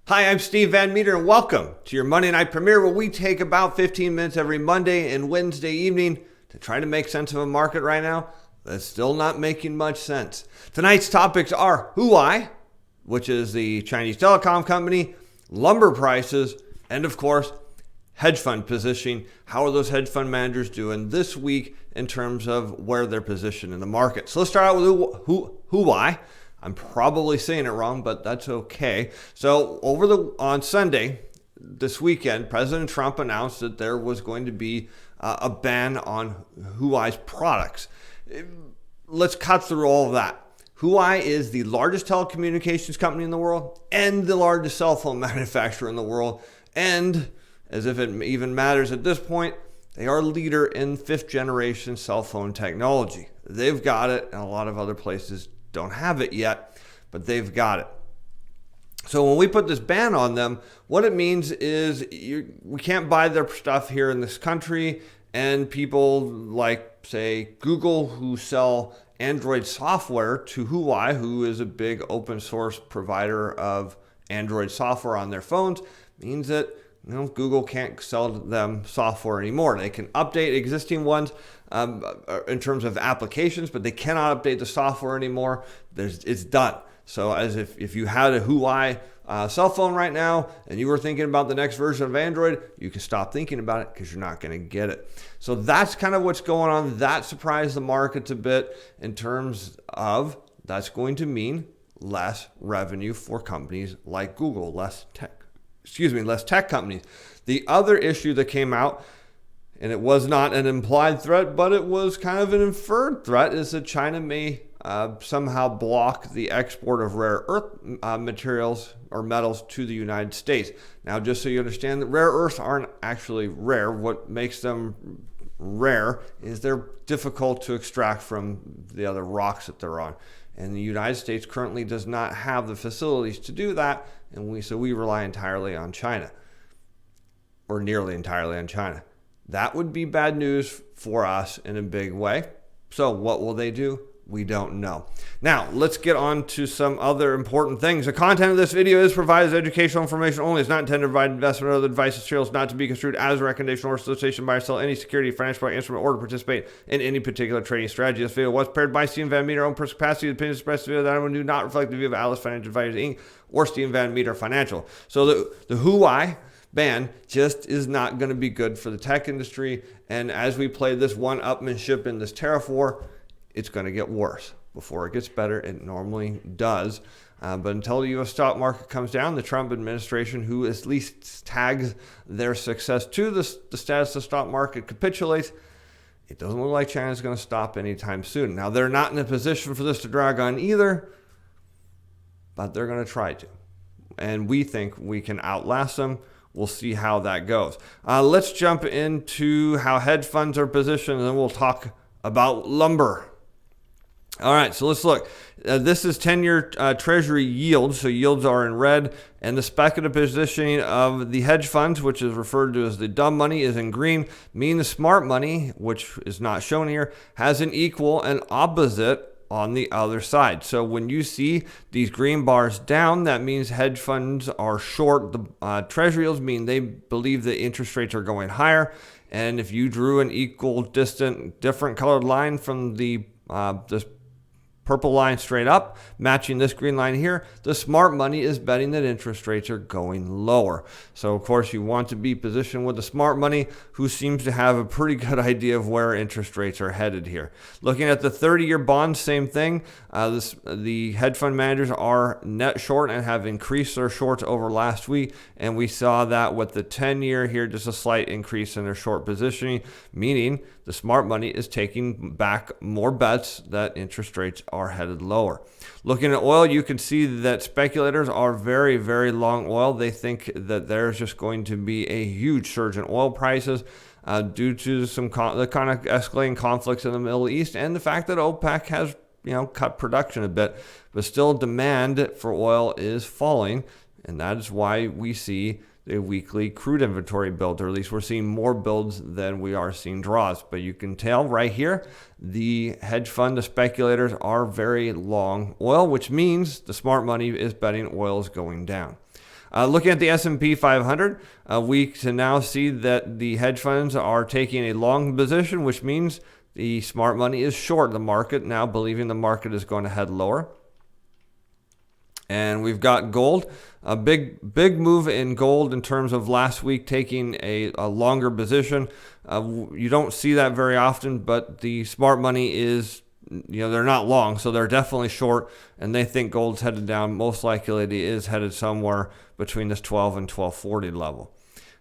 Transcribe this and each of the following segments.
Hi, I'm Steve Van Metre, and welcome to your Monday Night Premiere, where we take about 15 minutes every Monday and Wednesday evening to try to make sense of a market right now that's still not making much sense. Tonight's topics are Huawei, which is the Chinese telecom company, lumber prices, and of course, hedge fund positioning. How are those hedge fund managers doing this week in terms of where they're positioned in the market? So let's start out with Huawei. I'm probably saying it wrong, but that's okay. So on Sunday, this weekend, President Trump announced that there was going to be a ban on Huawei's products. Let's cut through all of that. Huawei is the largest telecommunications company in the world and the largest cell phone manufacturer in the world. And as if it even matters at this point, they are a leader in fifth generation cell phone technology. They've got it, and a lot of other places don't have it yet, but they've got it. So when we put this ban on them, what it means is we can't buy their stuff here in this country, and people like, say, Google, who sell Android software to Huawei, who is a big open source provider of Android software on their phones, means that Google can't sell them software anymore. They can update existing ones in terms of applications, but they cannot update the software anymore. It's done. So as if you had a Huawei cell phone right now and you were thinking about the next version of Android, you can stop thinking about it because you're not going to get it. So that's kind of what's going on. That surprised the markets a bit in terms of that's going to mean less revenue for companies like Google, less tech companies. The other issue that came out, and it was not an implied threat, but it was kind of an inferred threat, is that China may somehow block the export of rare earth materials or metals to the United States. Now, just so you understand, that rare earths aren't actually rare. What makes them rare is they're difficult to extract from the other rocks that they're on. And the United States currently does not have the facilities to do that, and so we rely entirely on China, or nearly entirely on China. That would be bad news for us in a big way. So what will they do? We don't know. Now, let's get on to some other important things. The content of this video is provided as educational information only. It's not intended to provide investment or other advice. Materials not to be construed as a recommendation or solicitation by or sell any security, financial product, instrument, or to participate in any particular trading strategy. This video was prepared by Steven Van Metre, own personal capacity. The opinions expressed in the video that do not reflect the view of Alice Financial Advisors Inc. or Steven Van Metre Financial. So the Huawei ban just is not going to be good for the tech industry. And as we play this one-upmanship in this tariff war, it's going to get worse before it gets better. It normally does. But until the U.S. stock market comes down, the Trump administration, who at least tags their success to the status of the stock market, capitulates, it doesn't look like China's going to stop anytime soon. Now, they're not in a position for this to drag on either, but they're going to try to. And we think we can outlast them. We'll see how that goes. Let's jump into how hedge funds are positioned, and then we'll talk about lumber. All right, so let's look. This is 10-year Treasury yields, so yields are in red, and the speculative positioning of the hedge funds, which is referred to as the dumb money, is in green, meaning the smart money, which is not shown here, has an equal and opposite on the other side. So when you see these green bars down, that means hedge funds are short the Treasury yields, meaning they believe that interest rates are going higher. And if you drew an equal, distant, different colored line from this purple line straight up, matching this green line here, the smart money is betting that interest rates are going lower. So, of course, you want to be positioned with the smart money, who seems to have a pretty good idea of where interest rates are headed here. Looking at the 30-year bonds, same thing. The hedge fund managers are net short and have increased their shorts over last week, and we saw that with the 10-year here, just a slight increase in their short positioning, meaning the smart money is taking back more bets that interest rates are headed lower. Looking at oil, you can see that speculators are very, very long oil. They think that there's just going to be a huge surge in oil prices due to the kind of escalating conflicts in the Middle East and the fact that OPEC has cut production a bit, but still demand for oil is falling, and that is why we see the weekly crude inventory build, or at least we're seeing more builds than we are seeing draws. But you can tell right here, the hedge fund, the speculators are very long oil, which means the smart money is betting oil is going down. Looking at the S&P 500, we can now see that the hedge funds are taking a long position, which means the smart money is short the market now, believing the market is going to head lower. And we've got gold, a big move in gold in terms of last week taking a longer position. You don't see that very often, but the smart money is, they're not long, so they're definitely short, and they think gold's headed down. Most likely it is headed somewhere between this 12 and 1240 level.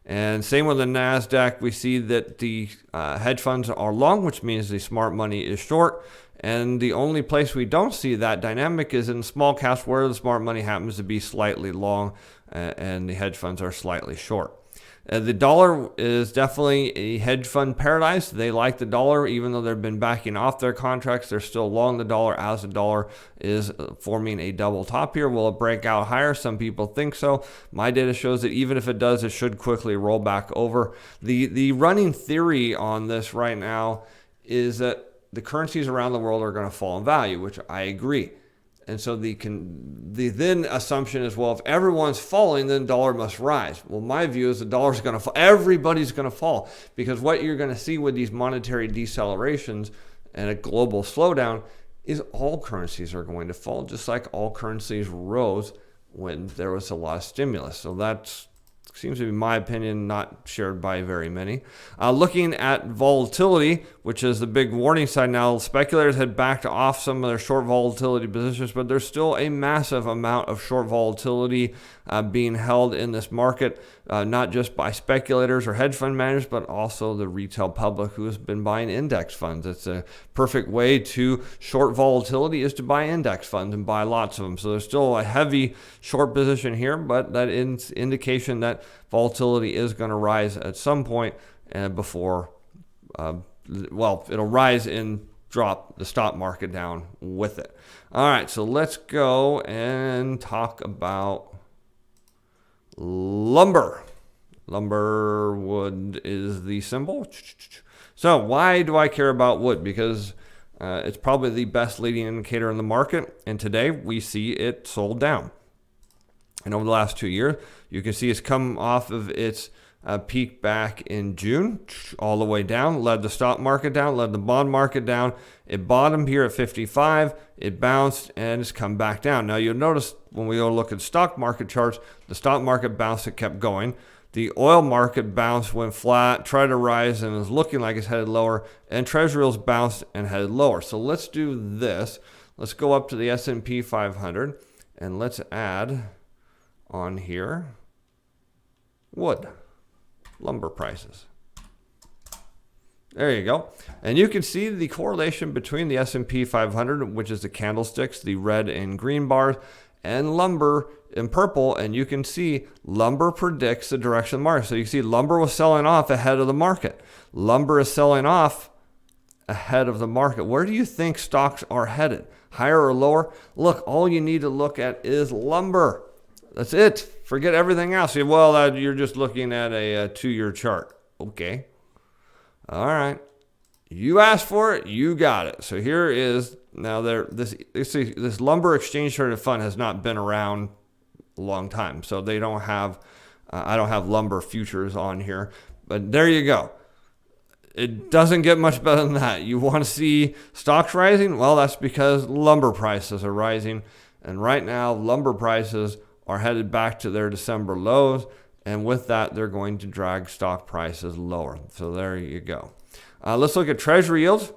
And same with the NASDAQ, we see that the hedge funds are long, which means the smart money is short. And the only place we don't see that dynamic is in small caps, where the smart money happens to be slightly long and the hedge funds are slightly short. The dollar is definitely a hedge fund paradise. They like the dollar, even though they've been backing off their contracts. They're still long the dollar as the dollar is forming a double top here. Will it break out higher? Some people think so. My data shows that even if it does, it should quickly roll back over. The running theory on this right now is that the currencies around the world are going to fall in value, which I agree. And so the then assumption is, well, if everyone's falling, then the dollar must rise. Well, my view is the dollar's going to fall. Everybody's going to fall, because what you're going to see with these monetary decelerations and a global slowdown is all currencies are going to fall, just like all currencies rose when there was a lot of stimulus. So that's seems to be my opinion, not shared by very many. Looking at volatility, which is the big warning sign now, speculators had backed off some of their short volatility positions, but there's still a massive amount of short volatility being held in this market, not just by speculators or hedge fund managers, but also the retail public who has been buying index funds. It's a perfect way to short volatility is to buy index funds and buy lots of them. So there's still a heavy short position here, but that is indication that volatility is going to rise at some point before, it'll rise and drop the stock market down with it. All right, so let's go and talk about lumber. Lumber, wood is the symbol. So why do I care about wood? Because it's probably the best leading indicator in the market, and today we see it sold down. And over the last 2 years, you can see it's come off of its peak back in June, all the way down, led the stock market down, led the bond market down. It bottomed here at 55, it bounced, and it's come back down. Now you'll notice when we go look at stock market charts, the stock market bounced, it kept going. The oil market bounced, went flat, tried to rise, and is looking like it's headed lower, and Treasuries bounced and headed lower. So let's do this. Let's go up to the S&P 500, and let's add on here wood, lumber prices. There you go. And you can see the correlation between the S&P 500, which is the candlesticks, the red and green bars, and lumber in purple. And you can see lumber predicts the direction of the market. So you see lumber was selling off ahead of the market. Lumber is selling off ahead of the market. Where do you think stocks are headed? Higher or lower? Look, all you need to look at is lumber. That's it. Forget everything else. You're just looking at a 2-year chart. Okay. All right. You asked for it. You got it. So here is now this lumber exchange traded fund has not been around a long time. So they don't have, I don't have lumber futures on here, but there you go. It doesn't get much better than that. You want to see stocks rising? Well, that's because lumber prices are rising. And right now, lumber prices are headed back to their December lows, and with that, they're going to drag stock prices lower. So there you go. Let's look at Treasury yields,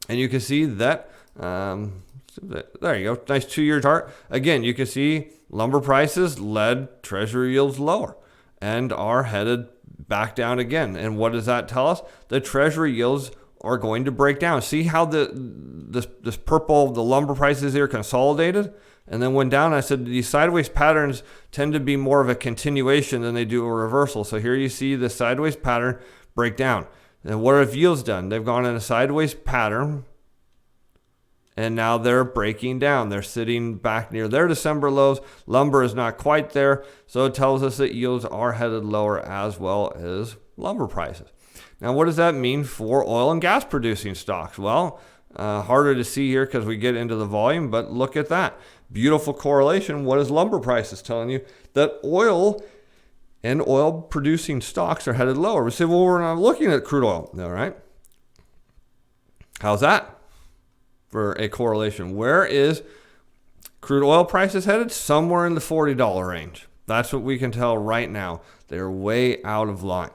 and you can see that, there you go, nice 2-year chart. Again, you can see lumber prices led Treasury yields lower and are headed back down again. And what does that tell us? The Treasury yields are going to break down. See how this purple, the lumber prices here consolidated and then went down. I said these sideways patterns tend to be more of a continuation than they do a reversal. So here you see the sideways pattern break down. And what have yields done? They've gone in a sideways pattern, and now they're breaking down. They're sitting back near their December lows. Lumber is not quite there, so it tells us that yields are headed lower as well as lumber prices. Now, what does that mean for oil and gas producing stocks? Well, Harder to see here because we get into the volume, but look at that. Beautiful correlation. What is lumber prices telling you? That oil and oil producing stocks are headed lower. We say, well, we're not looking at crude oil. All right. How's that for a correlation? Where is crude oil prices headed? Somewhere in the $40 range. That's what we can tell right now. They're way out of line.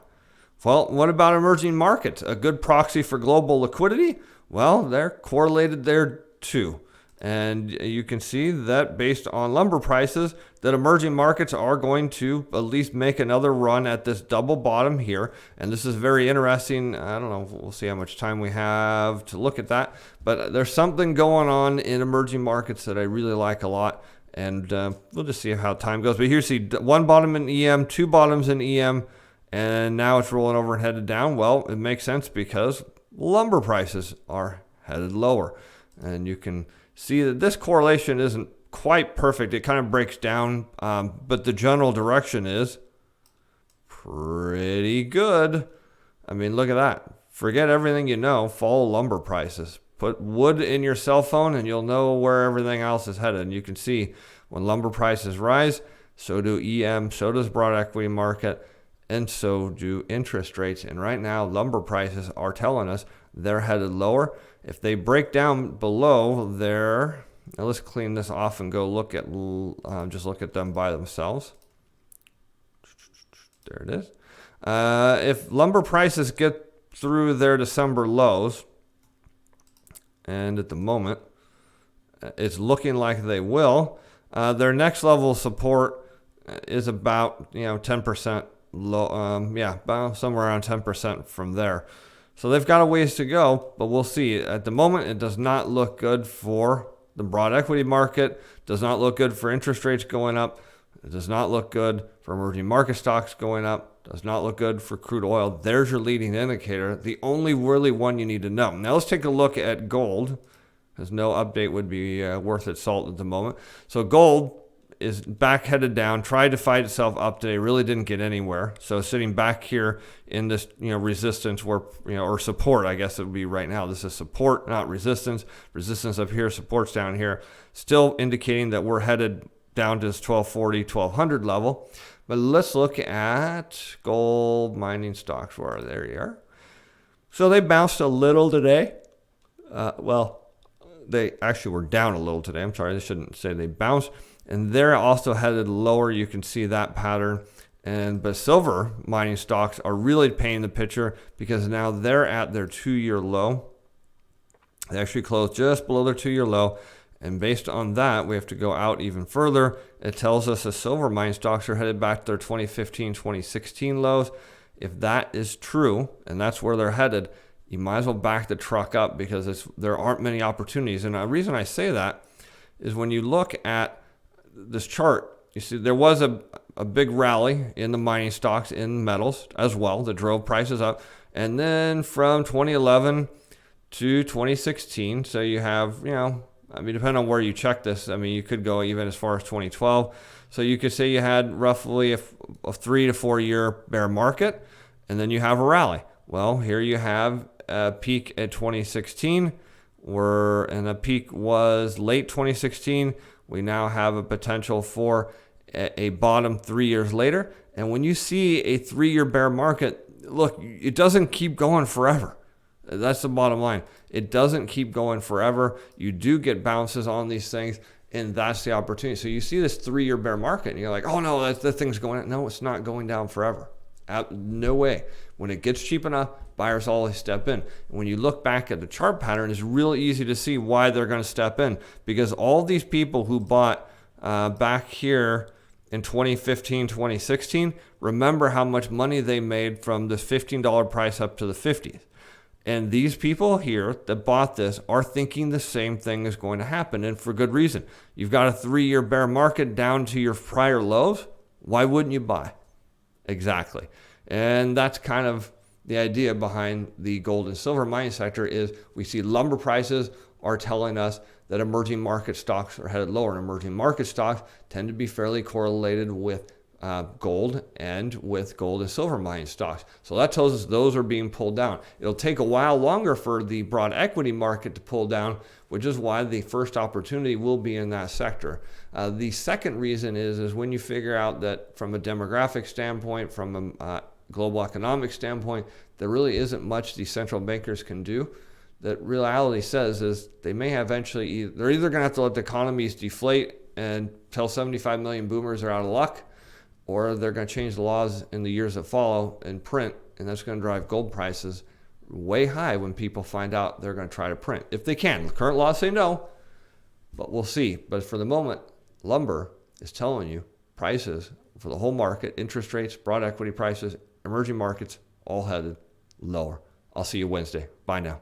Well, what about emerging markets? A good proxy for global liquidity? Well, they're correlated there too. And you can see that based on lumber prices, that emerging markets are going to at least make another run at this double bottom here. And this is very interesting. I don't know. We'll see how much time we have to look at that. But there's something going on in emerging markets that I really like a lot. And we'll just see how time goes. But here you see one bottom in EM, two bottoms in EM, and now it's rolling over and headed down. Well, it makes sense because lumber prices are headed lower. And you can see that this correlation isn't quite perfect. It kind of breaks down, but the general direction is pretty good. I mean, look at that. Forget everything you know. Follow lumber prices. Put wood in your cell phone and you'll know where everything else is headed. And you can see when lumber prices rise, so do EM, so does broad equity market, and so do interest rates. And right now, lumber prices are telling us they're headed lower. If they break down below there, now let's clean this off and go look at, just look at them by themselves. There it is. If lumber prices get through their December lows, and at the moment, it's looking like they will, their next level of support is about 10% low. About somewhere around 10% from there. So they've got a ways to go, but we'll see. At the moment, it does not look good for the broad equity market. Does not look good for interest rates going up. It does not look good for emerging market stocks going up. Does not look good for crude oil. There's your leading indicator. The only really one you need to know. Now let's take a look at gold, because no update would be worth its salt at the moment. So gold is back headed down, tried to fight itself up today, really didn't get anywhere. So sitting back here in this, resistance where, or support, I guess it would be right now. This is support, not resistance. Resistance up here, support's down here. Still indicating that we're headed down to this 1240, 1200 level. But let's look at gold mining stocks. Where there you are. So they bounced a little today. They actually were down a little today. I'm sorry, I shouldn't say they bounced. And they're also headed lower. You can see that pattern. But silver mining stocks are really painting the picture because now they're at their 2-year low. They actually closed just below their 2-year low. And based on that, we have to go out even further. It tells us the silver mining stocks are headed back to their 2015, 2016 lows. If that is true, and that's where they're headed, you might as well back the truck up because there aren't many opportunities. And the reason I say that is when you look at this chart, you see there was a big rally in the mining stocks, in metals as well, that drove prices up. And then from 2011 to 2016, so you have, depending on where you check this, you could go even as far as 2012. So you could say you had roughly a 3 to 4 year bear market, and then you have a rally. Well, here you have a peak at 2016, and the peak was late 2016. We now have a potential for a bottom 3 years later. And when you see a 3-year bear market, look, it doesn't keep going forever. That's the bottom line. It doesn't keep going forever. You do get bounces on these things, and that's the opportunity. So you see this 3-year bear market, and you're like, oh no, that thing's going down. No, it's not going down forever. No way. When it gets cheap enough, buyers always step in. When you look back at the chart pattern, it's really easy to see why they're going to step in, because all these people who bought back here in 2015, 2016, remember how much money they made from this $15 price up to the 50s. And these people here that bought this are thinking the same thing is going to happen, and for good reason. You've got a 3-year bear market down to your prior lows. Why wouldn't you buy? Exactly. And that's kind of the idea behind the gold and silver mining sector. Is we see lumber prices are telling us that emerging market stocks are headed lower, and emerging market stocks tend to be fairly correlated with gold and with gold and silver mining stocks. So that tells us those are being pulled down. It'll take a while longer for the broad equity market to pull down, which is why the first opportunity will be in that sector. The second reason is when you figure out that from a demographic standpoint, from a global economic standpoint, there really isn't much these central bankers can do. That reality says is they may eventually, they're either going to have to let the economies deflate and tell 75 million boomers are out of luck, or they're going to change the laws in the years that follow and print, and that's going to drive gold prices way high when people find out they're going to try to print. If they can. The current laws say no, but we'll see. But for the moment, lumber is telling you prices for the whole market, interest rates, broad equity prices, emerging markets, all headed lower. I'll see you Wednesday. Bye now.